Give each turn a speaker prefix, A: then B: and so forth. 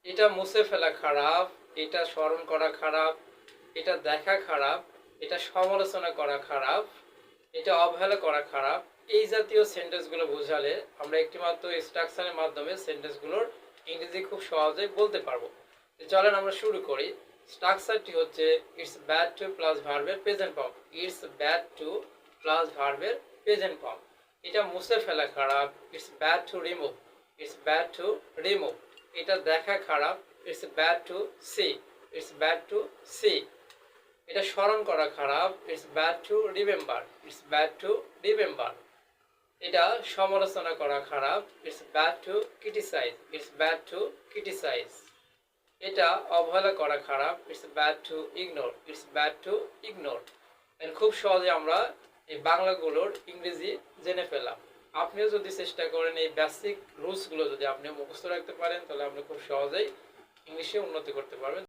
A: এটা মুছে ফেলা খারাপ, এটা স্মরণ করা খারাপ, এটা দেখা খারাপ, এটা সমালোচনা করা খারাপ, এটা অবহেলা করা খারাপ। এই জাতীয় সেন্টেন্সগুলো বোঝালে আমরা একটিমাত্র স্ট্রাকচারের মাধ্যমে সেন্টেন্সগুলোর ইংরেজি খুব সহজেই বলতে পারবো। চলেন আমরা শুরু করি। স্ট্রাকচারটি হচ্ছে ইটস ব্যাড টু প্লাস ভার্বের present form. It's bad to plus ভার্বের প্রেজেন্ট ফর্ম। এটা মুছে ফেলা খারাপ, it's bad to remove. It's bad to remove. এটা দেখা খারাপ, it's bad to see. It's bad to see. এটা স্মরণ করা খারাপ, it's bad to remember. It's bad to remember. এটা সমালোচনা করা খারাপ, it's bad to criticise. It's bad to criticise. এটা অবহেলা করা খারাপ, it's bad two ignore. It's bad two ignore. খুব সহজে আমরা এই বাংলাগুলোর ইংরেজি জেনে ফেলাম। আপনিও যদি চেষ্টা করেন এই বেসিক রুলসগুলো যদি আপনি মুখস্থ রাখতে পারেন, তাহলে আপনি খুব সহজেই ইংলিশে উন্নতি করতে পারবেন।